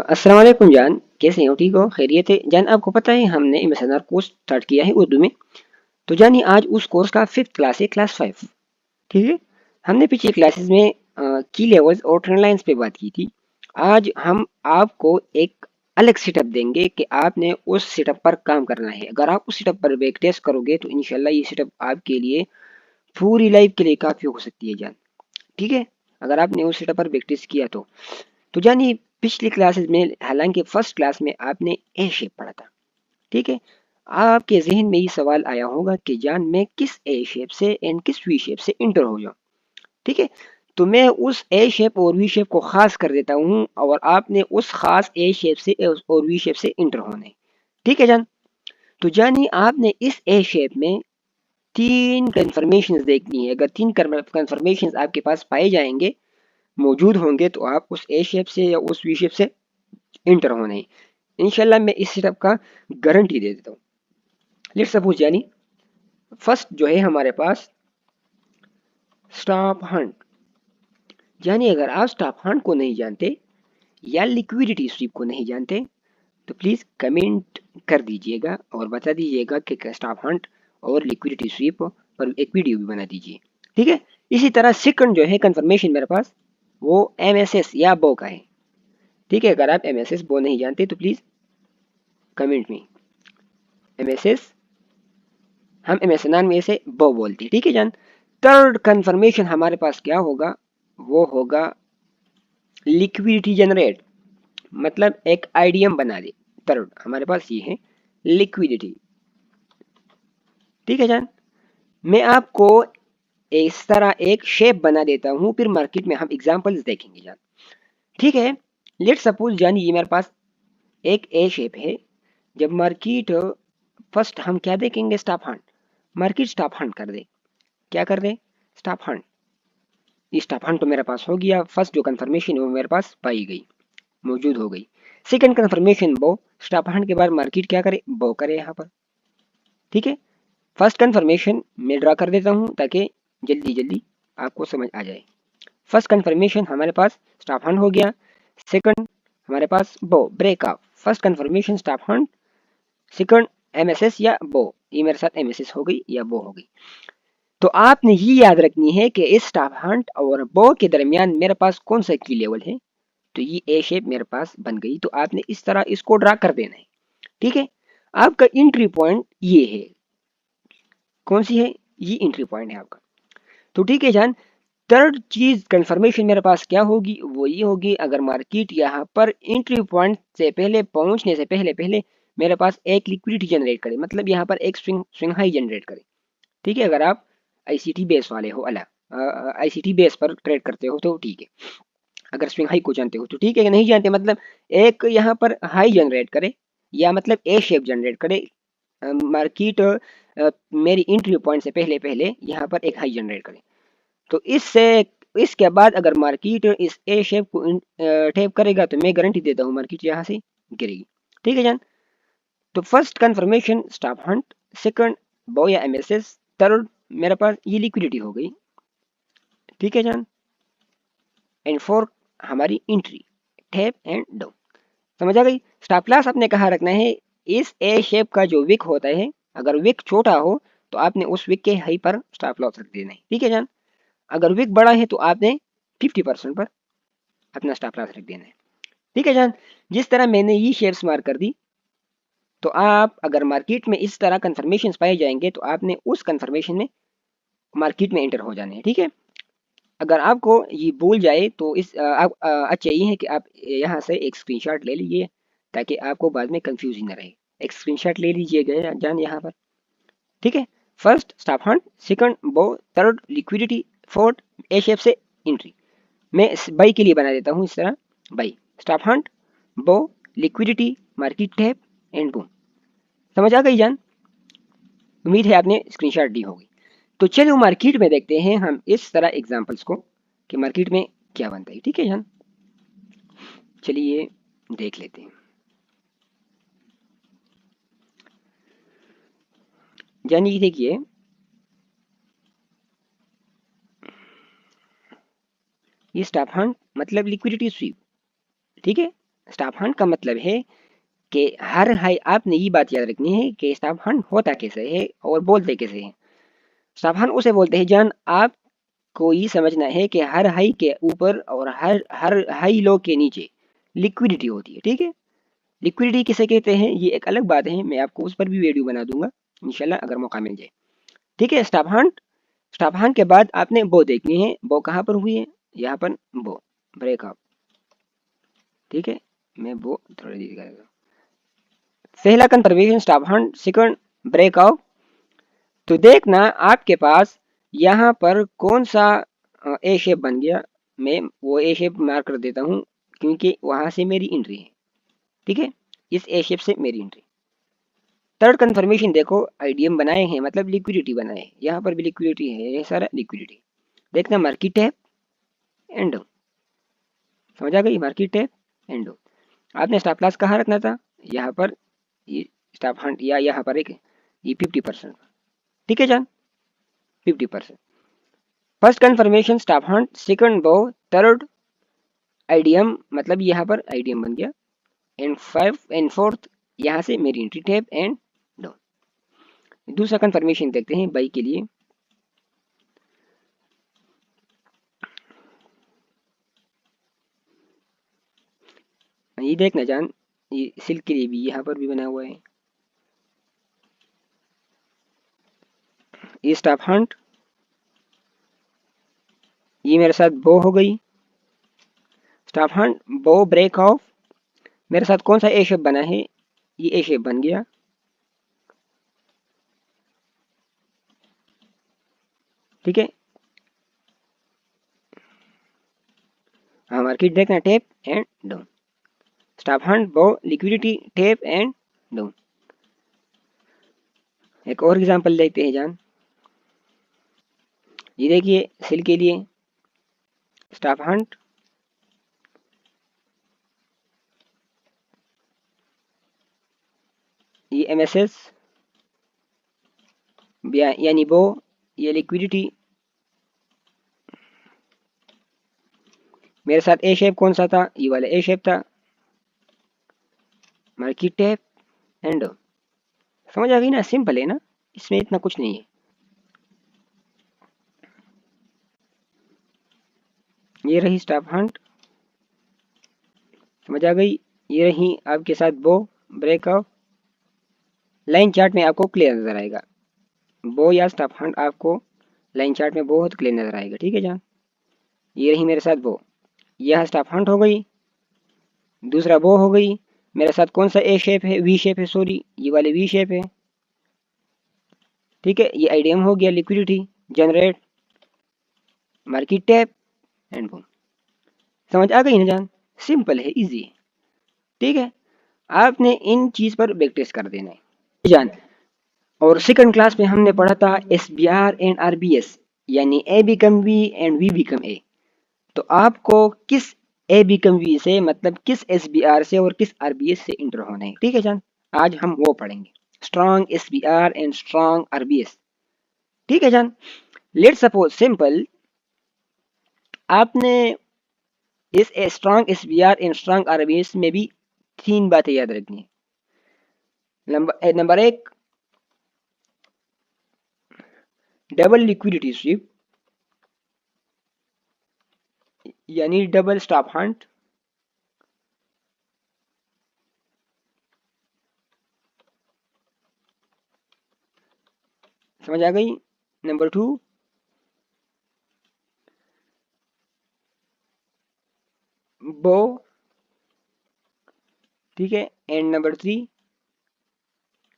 अस्सलाम वालेकुम जान, कैसे हो? ठीक हो? खैरियत है जान? आपको पता है हमने एमएसएनआर कोर्स स्टार्ट किया है उर्दू में। तो जानिए आज उस कोर्स का फिफ्थ क्लास है, क्लास 5। ठीक है। हमने पिछले क्लासेस में की लेवल्स और ट्रेंड लाइंस पे बात की थी। आज हम आपको एक अलग सेटअप देंगे कि आपने उस सेटअप पर काम करना है। अगर आप उस सेटअप पर बैक टेस्ट करोगे तो इंशाल्लाह ये सेटअप आपके लिए पूरी लाइफ के लिए काफी हो सकती है जान। ठीक है। अगर आपने उस सेटअप पर बैक टेस्ट किया तो जानिए पिछली क्लासेस में, हालांकि फर्स्ट क्लास में आपने ए शेप पढ़ा था। ठीक है। आपके जहन में ये सवाल आया होगा कि जान मैं किस ए शेप से एंड किस वी शेप से इंटर हो जाऊं। ठीक है। तो मैं उस ए शेप और वी शेप को खास कर देता हूं और आपने उस खास ए शेप से और वी शेप से इंटर होना है। ठीक है जान। तो जानिए आपने इस ए शेप में तीन कन्फर्मेशन देखनी है। अगर तीन कन्फर्मेशन आपके पास पाए जाएंगे, मौजूद होंगे, तो आप उस ए शेप से या उस वी शेप से इंटर होना है। इंशाल्लाह मैं इस सेटअप का गारंटी दे देता हूँ। लेट्स सपोज यानी फर्स्ट जो है हमारे पास स्टॉप हंट। यानी अगर आप स्टॉप हंट को नहीं जानते या लिक्विडिटी स्वीप को नहीं जानते तो प्लीज कमेंट कर दीजिएगा और बता दीजिएगा कि स्टॉप हंट और लिक्विडिटी स्वीप पर एक वीडियो भी बना दीजिए। ठीक है। इसी तरह सेकंड जो है कंफर्मेशन मेरे पास वो एमएसएस या बो का है। ठीक है। अगर आप एमएसएस बो नहीं जानते तो प्लीज कमेंट में एमएसएस, हम एमएसएनआर में से बो बोलते हैं। ठीक है जान। थर्ड कंफर्मेशन हमारे पास क्या होगा? वो होगा लिक्विडिटी जनरेट, मतलब एक आईडीएम बना दे। थर्ड हमारे पास ये है लिक्विडिटी। ठीक है जान। मैं आपको इस तरह एक शेप बना देता हूं, फिर मार्केट में हम एग्जांपल्स देखेंगे जान। ठीक है। लेट सपोज जान ये मेरे पास एक ए शेप है। जब मार्केट, फर्स्ट हम क्या देखेंगे? Stop hunt. Market stop hunt कर दे। क्या कर दे? Stop hunt. स्टॉप हंट तो मेरे पास हो गया। फर्स्ट जो कंफर्मेशन है वो मेरे पास पाई गई, मौजूद हो गई। सेकंड कंफर्मेशन बो, स्टॉप हंट के बाद मार्केट क्या करे? बो करे यहाँ पर। ठीक है। फर्स्ट कंफर्मेशन मैं ड्रा कर देता हूँ ताकि जल्दी जल्दी आपको समझ आ जाए। फर्स्ट कंफर्मेशन हमारे पास स्टॉप हंट हो गया। सेकंड हमारे पास बो, break of. First confirmation stop hunt, second MSS या बो। ये मेरे साथ एमएसएस हो गई या बो हो गई। तो आपने ये याद रखनी है कि इस स्टॉप हंट और बो के दरमियान मेरे पास कौन सा की लेवल है। तो ये ए शेप मेरे पास बन गई, तो आपने इस तरह इसको ड्रा कर देना है। ठीक है। आपका एंट्री पॉइंट ये है। कौन सी है? ये एंट्री पॉइंट है आपका। तो ठीक है जान। थर्ड चीज कंफर्मेशन मेरे पास क्या होगी? वो ये होगी अगर मार्केट यहाँ पर एंट्री पॉइंट से पहले पहुंचने से पहले पहले मेरे पास एक लिक्विडिटी जनरेट करे, मतलब यहाँ पर एक स्विंग स्विंग हाई जनरेट करे। ठीक है। अगर आप आईसीटी बेस वाले हो, अला आईसीटी बेस पर ट्रेड करते हो तो ठीक है। अगर स्विंग हाई को जानते हो तो ठीक है, नहीं जानते मतलब एक यहाँ पर हाई जनरेट करे या मतलब ए शेप जनरेट करे। मार्केट मेरी एंट्री पॉइंट से पहले पहले यहाँ पर एक हाई जनरेट करे। तो इससे इसके बाद अगर मार्केट इस ए शेप को टैप करेगा तो मैं गारंटी देता हूँ मार्केट यहाँ से गिरेगी। ठीक है जान। तो first confirmation stop hunt, second बो या एमएसएस, थर्ड मेरे पास ये लिक्विडिटी हो गई। ठीक है जान। एंड फोर्थ हमारी एंट्री, टैप एंड डाउन। समझ आ गई? स्टॉप लॉस आपने कहाँ रखना है? इस ए शेप का जो विक होता है, अगर विक छोटा हो तो आपने उस विक के हाई पर स्टॉप लॉस रख देना है। ठीक है जान। अगर विक बड़ा है तो आपने 50% पर अपना स्टॉप लॉस रख देना है। ठीक है जान। जिस तरह मैंने ये शेप्स मार्क कर दी, तो आप अगर मार्केट में इस तरह कंफर्मेशन पाए जाएंगे तो आपने उस कंफर्मेशन में मार्केट में एंटर हो जाना है। ठीक है। अगर आपको ये भूल जाए तो अच्छा ये है कि आप यहाँ से एक स्क्रीनशॉट ले लीजिए ताकि आपको बाद में कंफ्यूजन न रहे। एक स्क्रीनशॉट ले लीजिएगा जान यहाँ पर। ठीक है। फर्स्ट स्टॉप हंट, सेकंड बो, third liquidity, fourth A shape से एंट्री। मैं बाई के लिए बना देता हूँ इस तरह। बाई, स्टॉप हंट, बो, liquidity, market tap and boom. समझ आ गई जान? उम्मीद है आपने स्क्रीनशॉट दी होगी। तो चलो मार्केट में देखते हैं हम इस तरह एग्जांपल्स को कि मार्केट में क्या बनता है। ठीक है जान। चलिए देख लेते हैं। जानिए देखिए, ये स्टॉप हंट मतलब लिक्विडिटी स्वीप। ठीक है। स्टॉप हंट का मतलब है कि हर हाई, आपने ये बात याद रखनी है कि स्टॉप हंट होता कैसे है और बोलते कैसे है। स्टॉप हंट उसे बोलते हैं जान, आपको ये समझना है कि हर हाई के ऊपर और हर हर हाई लो के नीचे लिक्विडिटी होती है। ठीक है, लिक्विडिटी किसे कहते हैं ये एक अलग बात है, मैं आपको उस पर भी वीडियो बना दूंगा इंशाल्लाह अगर मौका मिल जाए। ठीक है, स्टॉप हंट के बाद आपने बो देखनी है, बो कहाँ पर हुई है, यहाँ पर बो ब्रेकअप। ठीक है, मैं वो थोड़ी देर करेगा। पहला confirmation stop hunt, second breakout. तो देखना आपके पास यहाँ पर कौन सा ए शेप बन गया, मैं वो ए शेप मार्क कर देता हूँ क्योंकि वहां से मेरी एंट्री है। ठीक है, इस ए शेप से मेरी एंट्री। थर्ड कंफर्मेशन देखो, आईडीएम बनाए हैं मतलब लिक्विडिटी बनाए हैं, यहाँ पर भी लिक्विडिटी है, ये सारा लिक्विडिटी। देखना मार्केट टैप एंड डाउन, समझ आ गई, मार्केट टैप एंड डाउन। आपने स्टॉप लॉस कहाँ रखना था, यहाँ पर, ये स्टॉप हंट या यहाँ पर एक ये 50%। ठीक है जान, 50%। First confirmation stop hunt, second बो, थर्ड आईडीएम मतलब यहाँ पर आईडीएम बन गया, एंड फाइव एंड फोर्थ यहाँ से मेरी एंट्री टैप एंड डाउन। दूसरा कंफर्मेशन देखते हैं बाई के लिए। ये देखना जान, ये सिल्क के लिए भी यहाँ पर भी बना हुआ है, ये स्टॉप हंट, ये मेरे साथ बो हो गई, स्टॉप हंट बो ब्रेक ऑफ, मेरे साथ कौन सा ए शेप बना है, ये ए शेप बन गया। ठीक है, हाँ मार्केट देखना tap and down, stop Hunt बो लिक्विडिटी टैप एंड डाउन। एक और एग्जांपल देखते हैं जान, ये देखिए सेल के लिए स्टॉप हंट, ये एमएसएस यानी वो, ये लिक्विडिटी। मेरे साथ ए शेप कौन सा था, ये वाला ए शेप था, मार्केट टैप एंड डाउन। समझ आ गई ना, सिंपल है ना, इसमें इतना कुछ नहीं है। ये रही स्टॉप हंट, समझ आ गई, ये रही आपके साथ बो ब्रेकआउट। लाइन चार्ट में आपको क्लियर नजर आएगा, बो या स्टॉप हंट आपको लाइन चार्ट में बहुत क्लियर नजर आएगा। ठीक है जान, ये रही मेरे साथ बो, यह स्टॉप हंट हो गई, दूसरा बो हो गई, मेरे साथ कौन सा ए शेप है, वी शेप है, सॉरी ये वाले वी शेप है। ठीक है, ये आईडीएम हो गया, liquidity generate, market tap and boom. समझ आ गई ना जान, सिंपल है, इजी है। ठीक है, आपने इन चीज पर प्रैक्टिस कर देना है जान। और सेकंड क्लास में हमने पढ़ा था S B R and R B S, यानी A become V and V become A. तो आपको किस ए बिकम वी से मतलब किस एस बी आर से और किस आर बी एस से इंटर होना है। ठीक है जान, आज हम वो पढ़ेंगे, strong S B R and strong R B S. ठीक है जान, लेट सपोज सिंपल, आपने इस strong S B R and strong R B S में भी तीन बातें याद रखनी है। नंबर एक, डबल लिक्विडिटी स्वीप यानी डबल स्टॉप हंट। समझ आ गई। नंबर टू, बो। ठीक है, एंड नंबर थ्री,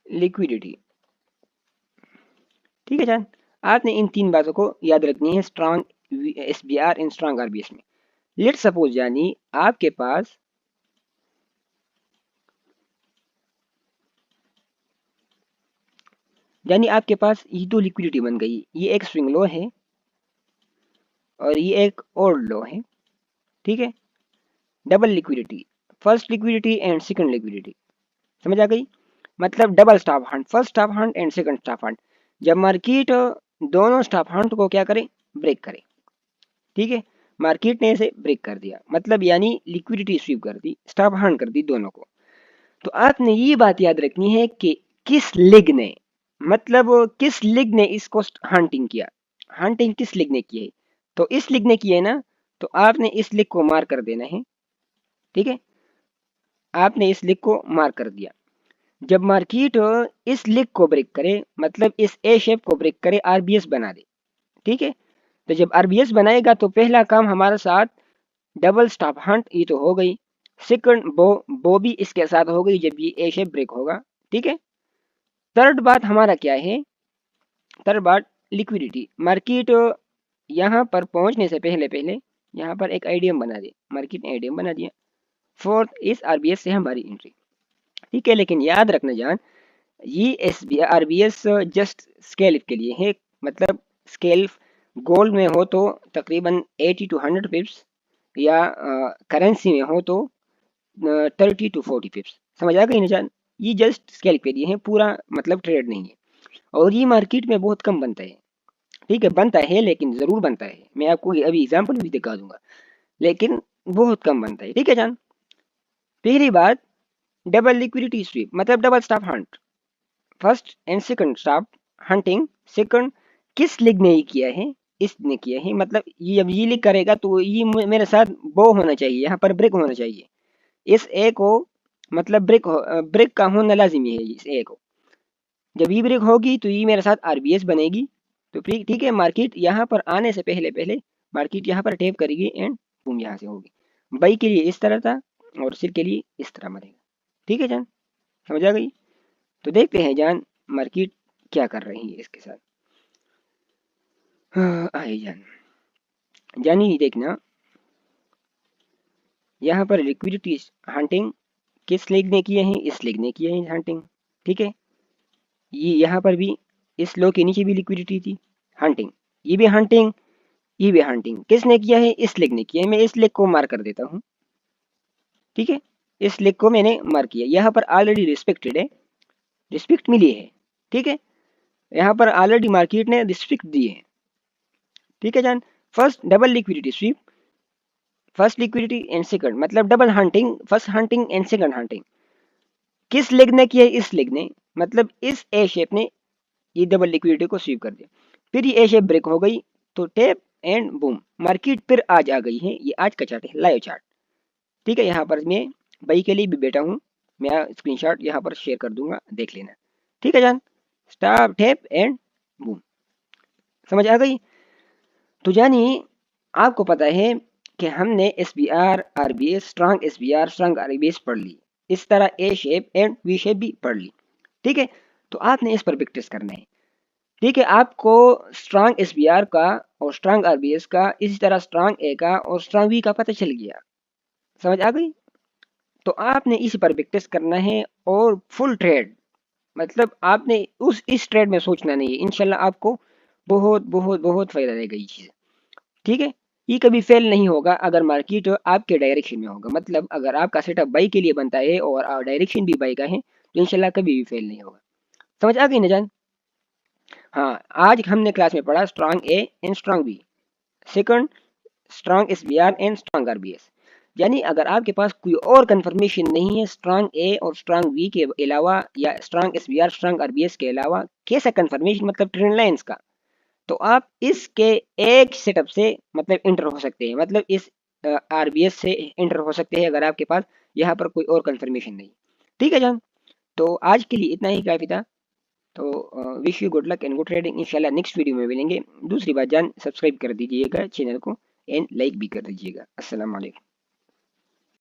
लिक्विडिटी। ठीक है जान, आपने इन तीन बातों को याद रखनी है strong S B R and strong R B S में। लेट सपोज यानी आपके पास ये दो लिक्विडिटी बन गई, ये एक स्विंग लो है और ये एक ओल्ड लो है। ठीक है, double liquidity, first liquidity and second liquidity. समझ आ गई, मतलब double stop Hunt, first stop Hunt and second stop Hunt. जब मार्केट दोनों स्टॉप हंट को क्या करे, ब्रेक करे। ठीक है, मार्केट ने इसे ब्रेक कर दिया, मतलब यानी लिक्विडिटी स्वीप कर दी, स्टॉप हंट कर दी दोनों को। तो आपने ये बात याद रखनी है कि किस लिग ने, मतलब किस लिग ने इसको हंटिंग किया, हंटिंग किस लिग ने की है। तो इस लिग ने की है ना, तो आपने इस लिग को मार्क कर देना है। ठीक है, आपने इस लिग को मार्क कर दिया। जब मार्केट इस लिग को ब्रेक करे, मतलब इस ए शेप को ब्रेक करे, आरबीएस बना दे। ठीक है, तो जब आरबीएस बनाएगा तो पहला काम हमारे साथ डबल स्टॉप हंट, ये तो हो गई। सेकंड बो भी इसके साथ हो गई जब ये ए शेप ब्रेक होगा। ठीक है, थर्ड बात हमारा क्या है, थर्ड बात लिक्विडिटी। मार्केट यहाँ पर पहुंचने से पहले पहले यहाँ पर एक आईडीएम बना दे, मार्केट ने आईडीएम बना दिया। फोर्थ, इस आरबीएस से हमारी एंट्री। ठीक है, लेकिन याद रखना जान, ये S B RBS just scale के लिए है, मतलब स्केल गोल्ड में हो तो तकरीबन 80 to 100 पिप्स, या करेंसी में हो तो 30 to 40 पिप्स। समझ आ गई ना जान, ये जस्ट स्केल के लिए है, पूरा मतलब ट्रेड नहीं है। और ये मार्केट में बहुत कम बनता है। ठीक है, बनता है लेकिन ज़रूर बनता है, मैं आपको अभी एग्जांपल भी दिखा दूंगा, लेकिन बहुत कम बनता है। ठीक है जान, पहली बात, डबल लिक्विडिटी स्वीप मतलब double stop Hunt, first and second stop hunting. Second, किस लिग ने ये किया है, इसने किया है, मतलब ये अब ये लिग करेगा तो ये मेरे साथ बो होना चाहिए, यहाँ पर ब्रेक होना चाहिए। इस ए को मतलब ब्रेक का होना लाजिमी है इस ए को। जब ये ब्रेक होगी तो ये मेरे साथ आरबीएस बनेगी। तो ठीक है, मार्केट यहाँ पर आने से पहले पहले मार्केट यहाँ पर टैप करेगी एंड बूम यहाँ से होगी। बाई के लिए इस तरह था और सिर के लिए इस तरह मरेगा। ठीक है जान, समझ आ गई। तो देखते हैं जान मार्केट क्या कर रही है इसके साथ। हाँ, आइए जान, जानिए देखना, यहाँ पर लिक्विडिटी हंटिंग किस लेग ने किए हैं, इस लेग ने किए हैं हंटिंग। ठीक है, ये यहाँ पर भी इस लो के नीचे भी लिक्विडिटी थी, हंटिंग, ये भी हंटिंग, ये भी हंटिंग। किसने किया है, इस लेग ने किया है। मैं इस लेग को मार्क कर देता हूँ। ठीक है, इस लेग को मैंने मार्क किया, यहाँ पर ऑलरेडी रिस्पेक्टेड है, रिस्पेक्ट मिली है। ठीक है, यहाँ पर ऑलरेडी मार्केट ने रिस्पेक्ट दी है। ठीक है जान, first double liquidity sweep, first liquidity and second, मतलब double hunting, first hunting and second hunting. किस लेग ने किया है, इस लेग ने, मतलब इस ए शेप ने ये डबल लिक्विडिटी को स्वीप कर दिया। फिर ये ए शेप ब्रेक हो गई तो टैप एंड बूम, मार्केट फिर आज आ गई है। ये आज का चार्ट है, लाइव चार्ट। ठीक है, यहाँ पर मैं बाई के लिए भी बैठा हूँ, मैं स्क्रीनशॉट यहाँ पर शेयर कर दूंगा, देख लेना। ठीक है जान, स्टॉप टैप एंड बूम, समझ आ गई। तो जानिए, आपको पता है कि हमने S B R R B S, strong S B R, strong R B S पढ़ ली, इस तरह A shape and V shape भी पढ़ ली। ठीक है, तो आपने इस पर प्रैक्टिस करना है। ठीक है, आपको स्ट्रांग एस बी आर का और स्ट्रांग आर बी एस का, इसी तरह स्ट्रांग ए का और स्ट्रांग वी का पता चल गया, समझ आ गई। तो आपने इसी पर प्रैक्टिस करना है और फुल ट्रेड, मतलब आपने उस इस ट्रेड में सोचना नहीं है, इंशाल्लाह आपको बहुत बहुत बहुत फायदा देगा ये चीज़। ठीक है, ये कभी फेल नहीं होगा अगर मार्केट आपके डायरेक्शन में होगा, मतलब अगर आपका सेटअप बाई के लिए बनता है और डायरेक्शन भी बाई का है तो इंशाल्लाह कभी भी फेल नहीं होगा। समझ आ गई ना जान। हाँ, आज हमने क्लास में पढ़ा strong A and strong B, second strong S B R and strong R B S. यानी अगर आपके पास कोई और कंफर्मेशन नहीं है स्ट्रांग ए और स्ट्रांग बी के अलावा, या strong S B R strong R B S के अलावा, कैसा कंफर्मेशन मतलब ट्रेंड लाइंस का, तो आप इसके एक सेटअप से मतलब इंटर हो सकते हैं, मतलब इस आरबीएस से इंटर हो सकते हैं अगर आपके पास यहाँ पर कोई और कंफर्मेशन नहीं। ठीक है जान, तो आज के लिए इतना ही काफ़ी था। तो wish you good luck and good trading, इंशाल्लाह नेक्स्ट वीडियो में मिलेंगे। दूसरी बात जान, सब्सक्राइब कर दीजिएगा चैनल को एंड लाइक भी कर दीजिएगा। अस्सलाम वालेकुम।